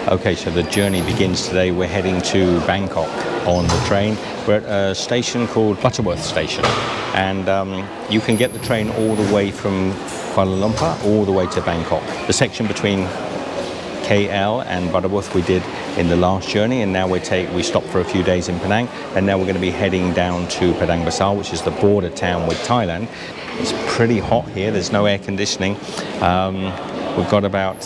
Okay, so the journey begins today. We're heading to Bangkok on the train. We're at a station called Butterworth Station, and you can get the train all the way from Kuala Lumpur all the way to Bangkok. The section between KL and Butterworth we did in the last journey, and now we stopped for a few days in Penang, and now we're going to be heading down to Padang Besar, which is the border town with Thailand. It's pretty hot here. There's no air conditioning. We've got about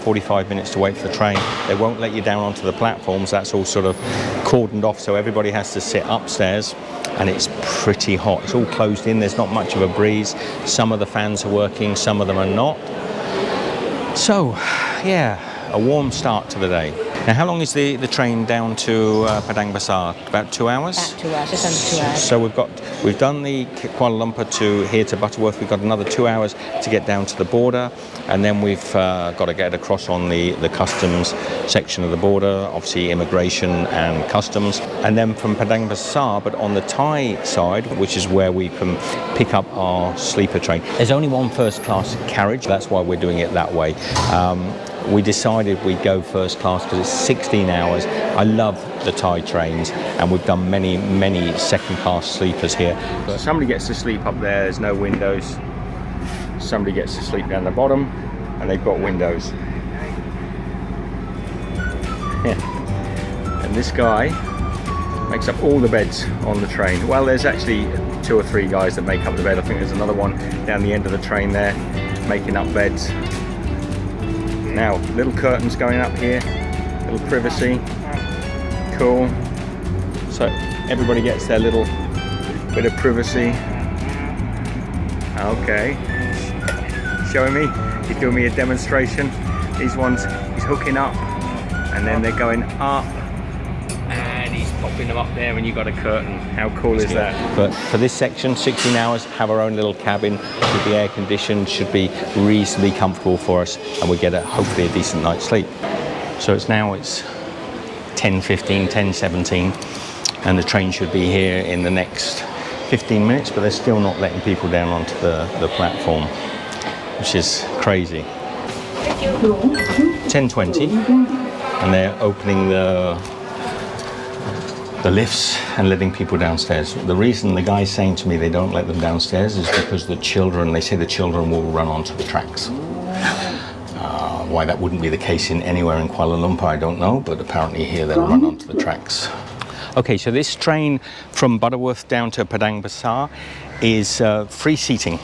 45 minutes to wait for the train. They won't let you down onto the platforms. That's all sort of cordoned off, so everybody has to sit upstairs, and it's pretty hot. It's all closed in. There's not much of a breeze. Some of the fans are working, some of them are not. So, yeah, a warm start to the day. Now, how long is the train down to Padang Besar? About 2 hours? About 2 hours, just under 2 hours. So we've done the Kuala Lumpur to here to Butterworth. We've got another 2 hours to get down to the border, and then we've got to get across on the customs section of the border, obviously immigration and customs, and then from Padang Besar, but on the Thai side, which is where we can pick up our sleeper train. There's only one first class carriage, that's why we're doing it that way. We decided we'd go first class because it's 16 hours. I love the Thai trains, and we've done many second class sleepers here. But somebody gets to sleep up there, there's no windows. Somebody gets to sleep down the bottom, and they've got windows. And this guy makes up all the beds on the train. Well, there's actually 2 or 3 guys that make up the bed. I think there's another one down the end of the train there making up beds. Now, little curtains going up here, little privacy, cool. So everybody gets their little bit of privacy. Okay, showing me, he's doing me a demonstration. These ones, he's hooking up, and then they're going up, and he's popping them up there, and you've got a curtain. How cool is that? But for this section, 16 hours, have our own little cabin, should be air conditioned, should be reasonably comfortable for us, and we get hopefully a decent night's sleep. So it's 10:15, 10:17, and the train should be here in the next 15 minutes, but they're still not letting people down onto the platform, which is crazy. 10:20, and they're opening the lifts and letting people downstairs. The reason the guy's saying to me they don't let them downstairs is because they say the children will run onto the tracks. Why that wouldn't be the case anywhere in Kuala Lumpur, I don't know, but apparently here they'll run onto the tracks. Okay, so this train from Butterworth down to Padang Besar is free seating.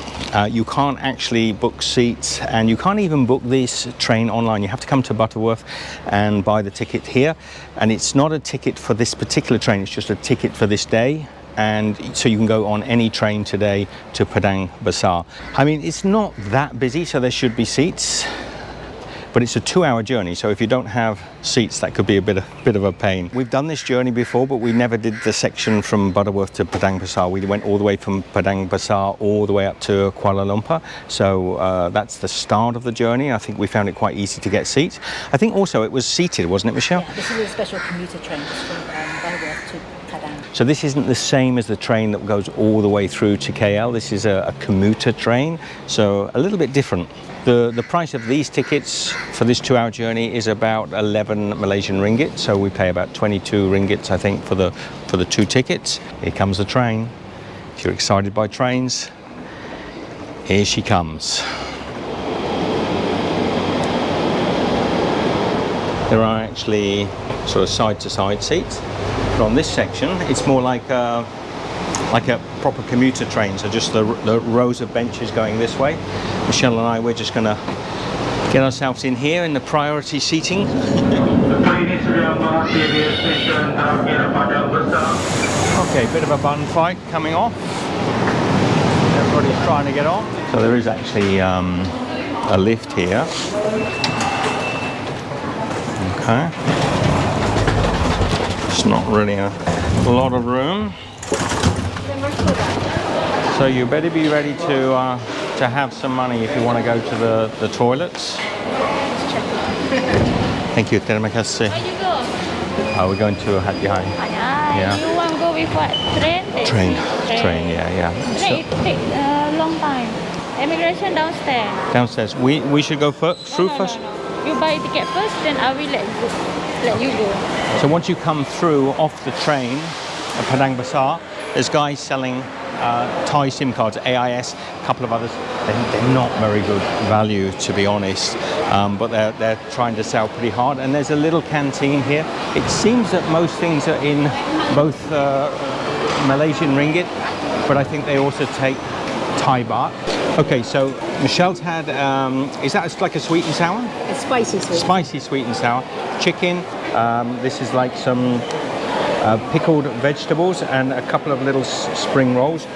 You can't actually book seats, and you can't even book this train online. You have to come to Butterworth and buy the ticket here, and it's not a ticket for this particular train, it's just a ticket for this day. And so you can go on any train today to Padang Besar. I mean, it's not that busy, so there should be seats. But it's a 2-hour journey, so if you don't have seats, that could be a bit of a pain. We've done this journey before, but we never did the section from Butterworth to Padang Besar. We went all the way from Padang Besar all the way up to Kuala Lumpur. So that's the start of the journey. I think we found it quite easy to get seats. I think also it was seated, wasn't it, Michelle? Yeah, this is a special commuter train from Butterworth to Padang. So this isn't the same as the train that goes all the way through to KL. This is a commuter train, so a little bit different. The price of these tickets for this 2-hour journey is about 11 Malaysian ringgit, so we pay about 22 ringgits, I think, for the 2 tickets. Here comes the train. If you're excited by trains, here she comes. There are actually sort of side-to-side seats, but on this section, it's more like a proper commuter train, so just the rows of benches going this way. Michelle and I, we're just going to get ourselves in here in the priority seating. Okay, bit of a bun fight coming off. Everybody's trying to get on. So there is actually a lift here. Okay. It's not really a lot of room. So you better be ready to have some money if you want to go to the toilets. Thank you. Terima kasih. Where you go? We're going to Hat Yai. Yeah. You want to go with what? Train? Train, yeah. Train, it takes a long time. Immigration downstairs. Downstairs. We should go through first? No. you buy ticket first, then I will let you go. So once you come through off the train at Padang Besar, there's guys selling Thai SIM cards, AIS, a couple of others. They're not very good value, to be honest, but they're trying to sell pretty hard. And there's a little canteen here. It seems that most things are in both Malaysian ringgit, but I think they also take Thai baht. Okay, so Michelle's had, is that like a sweet and sour? It's spicy sweet. Spicy sweet and sour. Chicken, this is like some pickled vegetables and a couple of little spring rolls.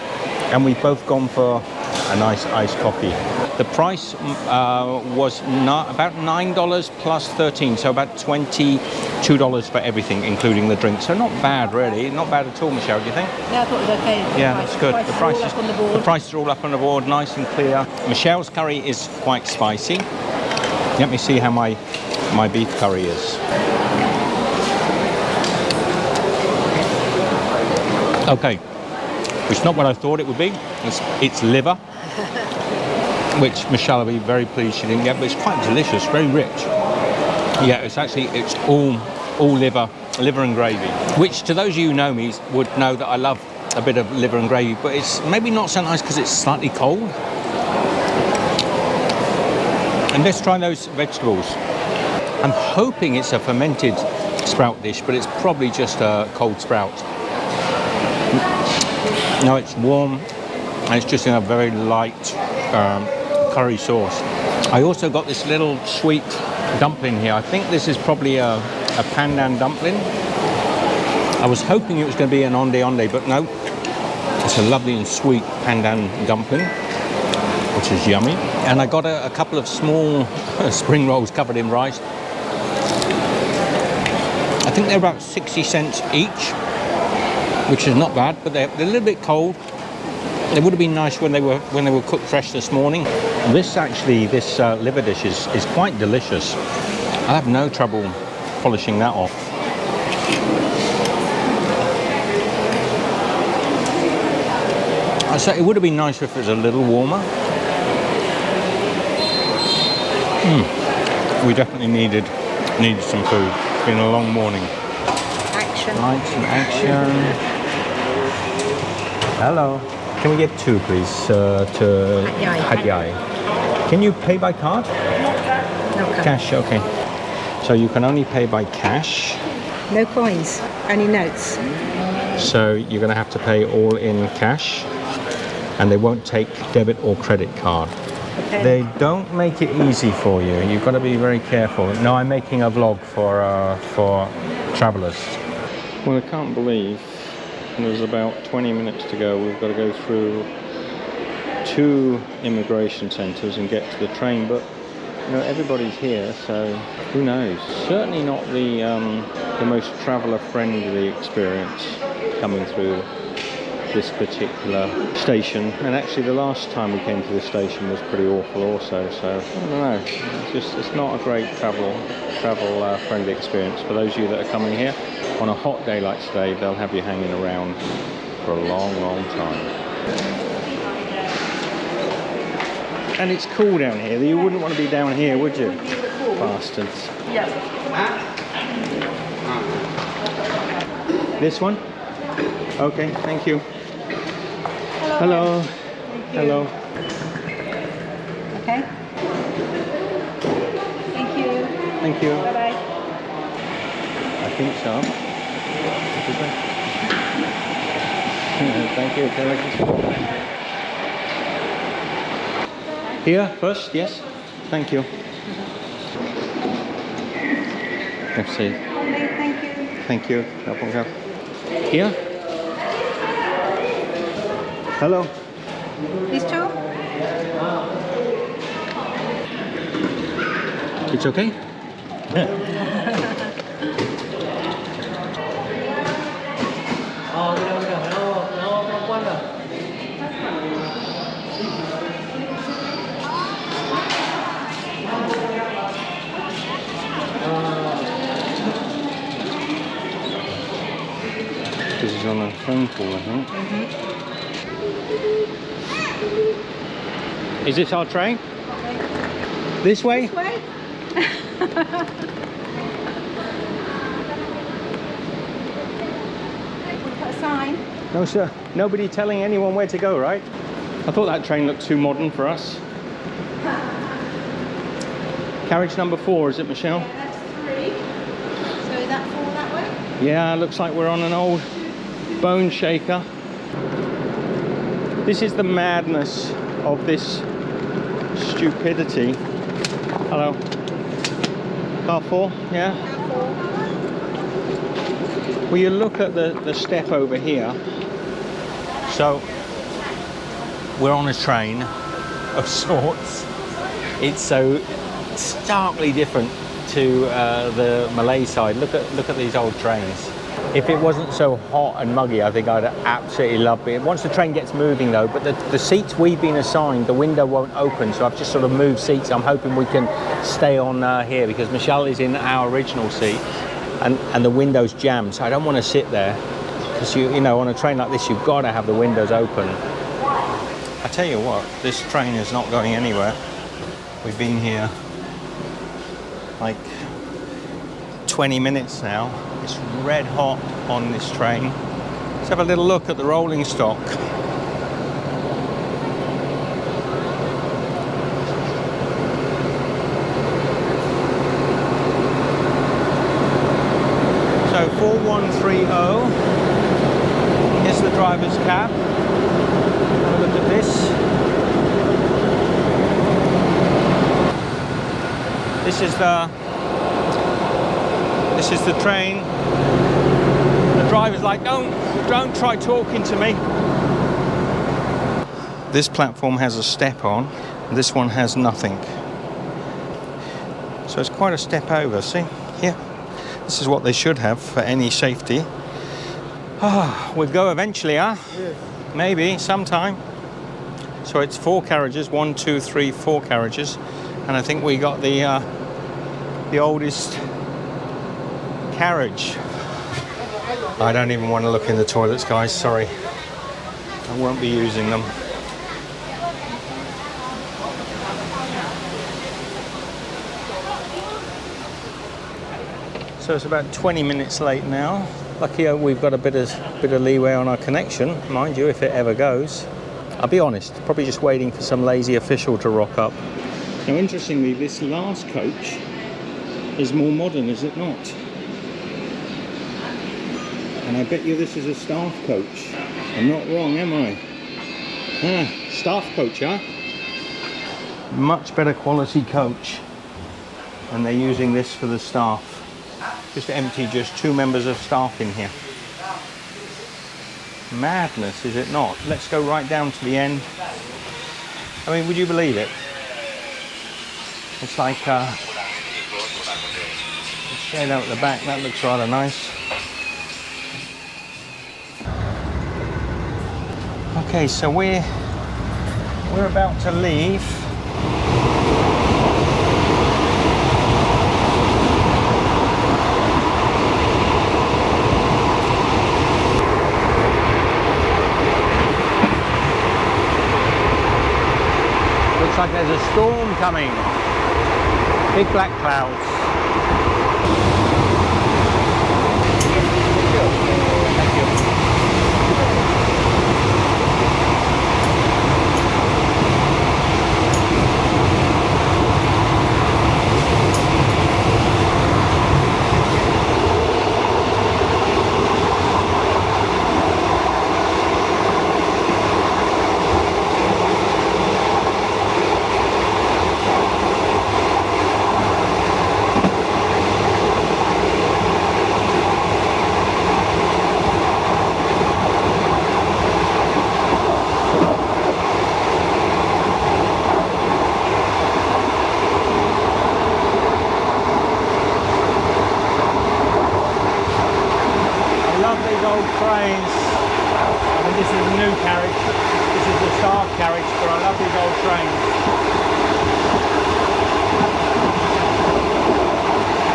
And we've both gone for a nice iced coffee. The price was about $9 plus 13, so about $22 for everything, including the drink. So not bad, really. Not bad at all, Michelle, do you think? Yeah, I thought it was okay. Yeah, that's good. The prices are all up on the board, nice and clear. Michelle's curry is quite spicy. Let me see how my beef curry is. Okay. It's not what I thought it would be. It's liver, which Michelle will be very pleased she didn't get, but it's quite delicious, very rich. Yeah, it's all liver and gravy, which to those of you who know me would know that I love a bit of liver and gravy, but it's maybe not so nice because it's slightly cold. And let's try those vegetables. I'm hoping it's a fermented sprout dish, but it's probably just a cold sprout. No, it's warm and it's just in a very light curry sauce. I also got this little sweet dumpling here. I think this is probably a pandan dumpling. I was hoping it was going to be an onde, but no. It's a lovely and sweet pandan dumpling, which is yummy. And I got a couple of small spring rolls covered in rice. I think they're about 60 cents each, which is not bad, but they're a little bit cold. They would have been nice when they were cooked fresh this morning. This liver dish is quite delicious. I have no trouble polishing that off. So it would have been nicer if it was a little warmer. We definitely needed some food. It's been a long morning. Action. Right, some action. Hello. Can we get two, please, to Hat Yai? Can you pay by card? No Cash, okay. So you can only pay by cash. No coins, only notes. So you're going to have to pay all in cash, and they won't take debit or credit card. Okay. They don't make it easy for you. You've got to be very careful. No, I'm making a vlog for travellers. Well, I can't believe there's about 20 minutes to go. We've got to go through 2 immigration centres and get to the train, but you know, everybody's here, so who knows? Certainly not the most traveller-friendly experience coming through this particular station. And actually, the last time we came to this station was pretty awful also. So I don't know. It's not a great travel-friendly experience for those of you that are coming here. On a hot day like today, they'll have you hanging around for a long, long time. And it's cool down here. You wouldn't want to be down here, would you? Bastards. Yes. This one? Okay, thank you. Hello. Hello. Okay. Thank you. Thank you. Bye-bye. I think so. Thank you. Can I just... Here first, yes. Thank you. Let's see. Thank you. Thank you. Here. Hello. These two? It's okay? This is on a phone call, I think. Is this our train? This way? This way? Put a sign. No, sir. Nobody telling anyone where to go, right? I thought that train looked too modern for us. Carriage number 4, is it, Michelle? Yeah, that's 3. So is that 4 that way? Yeah, looks like we're on an old bone shaker. This is the madness of this stupidity. Hello. Car 4, yeah? Well, you look at the step over here. So, we're on a train of sorts. It's so starkly different to the Malay side. Look at these old trains. If it wasn't so hot and muggy, I think I'd absolutely love it. Once the train gets moving though, but the seats we've been assigned, the window won't open, so I've just sort of moved seats. I'm hoping we can stay on here because Michelle is in our original seat and the window's jammed, so I don't want to sit there because you know, on a train like this, you've got to have the windows open. I tell you what, this train is not going anywhere. We've been here like 20 minutes now. It's red hot on this train. Let's have a little look at the rolling stock. So 4130 is the driver's cab. Have a look at this. This is the train. The driver's like, don't try talking to me. This platform has a step on, this one has nothing. So it's quite a step over, see? Here. This is what they should have for any safety. We'll go eventually, huh? Yes. Maybe, sometime. So it's 4 carriages, 1, 2, 3, 4 carriages. And I think we got the oldest carriage. I don't even want to look in the toilets, guys, sorry. I won't be using them. So it's about 20 minutes late now. Lucky we've got a bit of leeway on our connection, mind you, if it ever goes. I'll be honest, probably just waiting for some lazy official to rock up. Now, interestingly, this last coach is more modern, is it not? And I bet you this is a staff coach. I'm not wrong, am I? Staff coach, huh? Much better quality coach. And they're using this for the staff. Just empty, just 2 members of staff in here. Madness, is it not? Let's go right down to the end. I mean, would you believe it? It's like shade out the back, that looks rather nice. Okay, so we're about to leave. Looks like there's a storm coming. Big black clouds. Thank you. Trains. I mean, this is a new carriage. This is the staff carriage, but I love these old trains.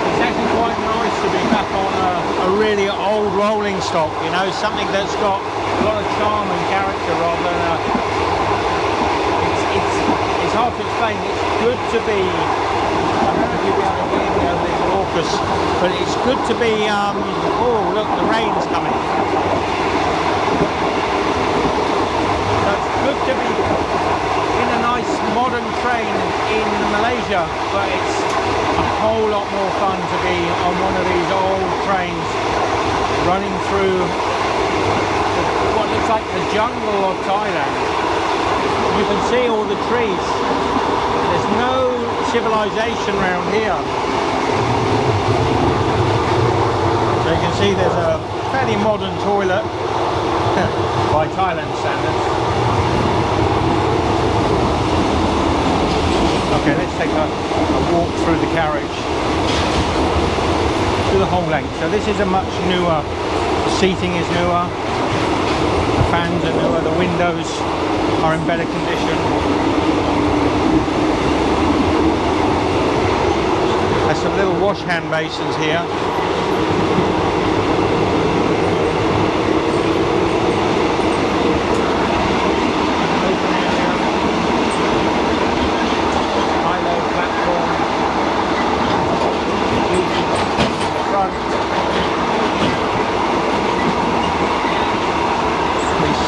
It's actually quite nice to be back on a really old rolling stock, you know, something that's got a lot of charm and character rather than it's hard to explain. It's good to be you'll be able to hear me over these raucous. But it's good to be. Oh, look, the rain's coming. So it's good to be in a nice modern train in Malaysia, but it's a whole lot more fun to be on one of these old trains running through what looks like the jungle of Thailand. You can see all the trees. There's no civilization around here. So you can see there's a fairly modern toilet by Thailand standards. Okay, let's take a walk through the carriage to the whole length. So this is a much newer, the seating is newer, the fans are newer, the windows are in better condition. There's some little wash hand basins here.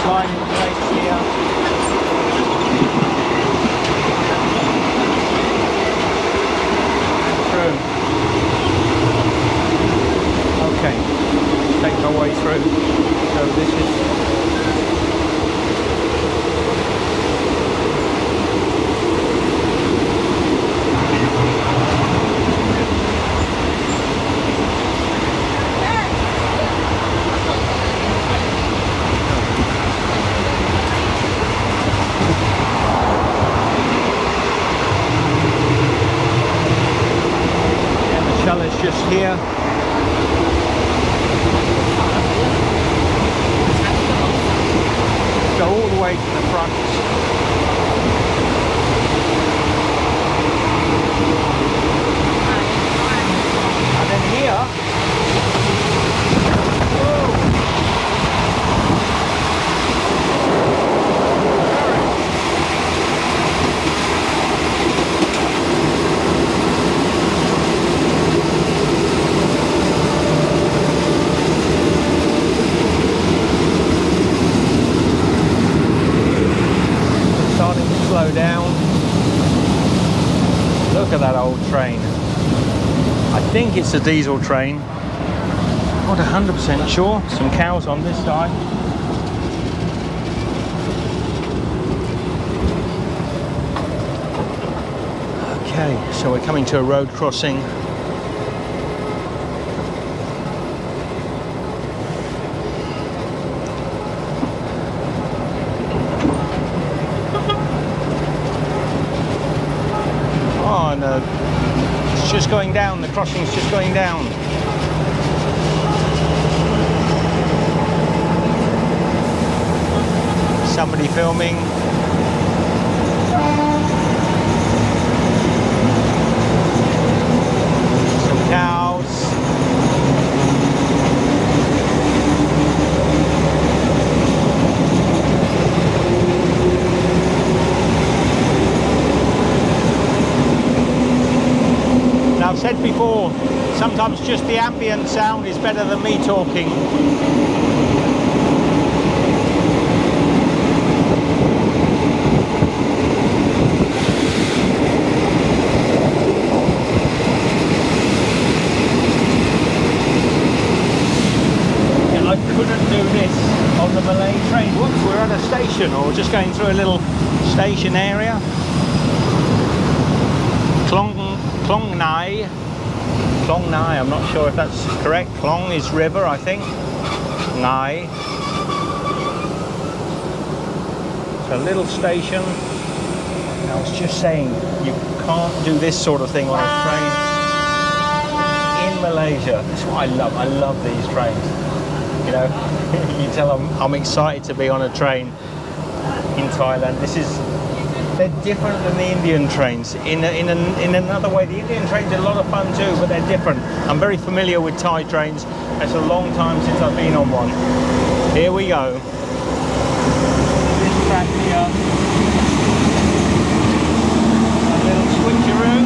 Sliding plates here. Through. Okay, take our way through. So this is just here. Go all the way to the front. And then here, slow down. Look at that old train. I think it's a diesel train. Not 100% sure. Some cows on this side. Okay, so we're coming to a road crossing. It's just going down, the crossing's just going down. Somebody filming. Some cows. I've said before, sometimes just the ambient sound is better than me talking. Yeah, I couldn't do this on the Malay train. Whoops, we're at a station, or just going through a little station area. Klong Nai, I'm not sure if that's correct. Klong is river, I think. Nai. It's a little station. And I was just saying, you can't do this sort of thing on a train in Malaysia. That's what I love. I love these trains. You know, you tell I'm excited to be on a train in Thailand. They're different than the Indian trains. In another way, the Indian trains are a lot of fun too, but they're different. I'm very familiar with Thai trains. It's a long time since I've been on one. Here we go. This track here. A little switcheroo.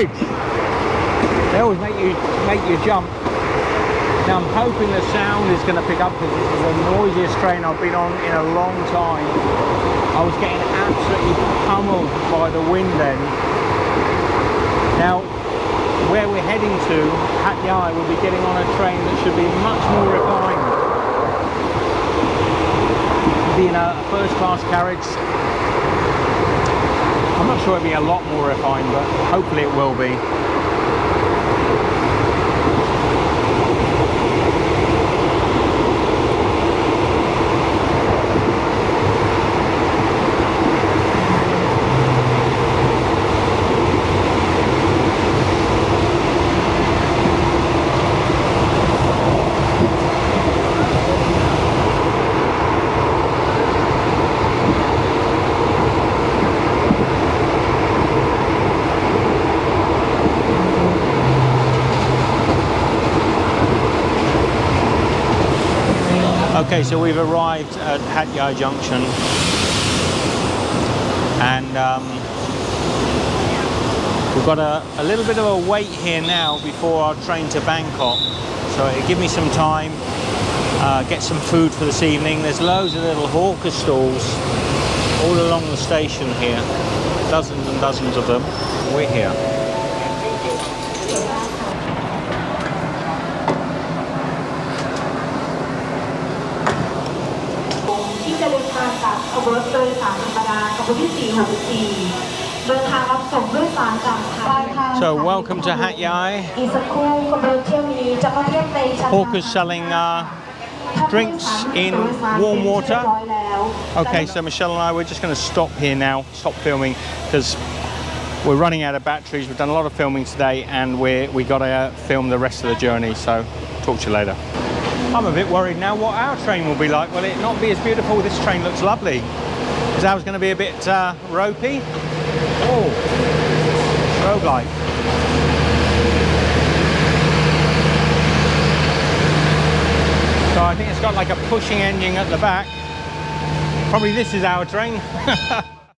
bridge. They always make you jump. Now I'm hoping the sound is going to pick up because this is the noisiest train I've been on in a long time. I was getting absolutely pummeled by the wind then. Now, where we're heading to, Hat Yai, we'll be getting on a train that should be much more refined. It'll be in a first-class carriage. I'm not sure it'll be a lot more refined, but hopefully it will be. Okay, so we've arrived at Hat Yai Junction, and we've got a little bit of a wait here now before our train to Bangkok. So it'll give me some time, get some food for this evening. There's loads of little hawker stalls all along the station here, dozens and dozens of them. We're here. So welcome to Hat Yai. Hawkers selling drinks in warm water. Okay, so Michelle and I, we're just going to stop here now, stop filming, because we're running out of batteries. We've done a lot of filming today, and we got to film the rest of the journey. So talk to you later. I'm a bit worried now what our train will be like. Will it not be as beautiful? This train looks lovely. Is ours going to be a bit ropey? Oh, roguelike. So I think it's got like a pushing engine at the back. Probably this is our train.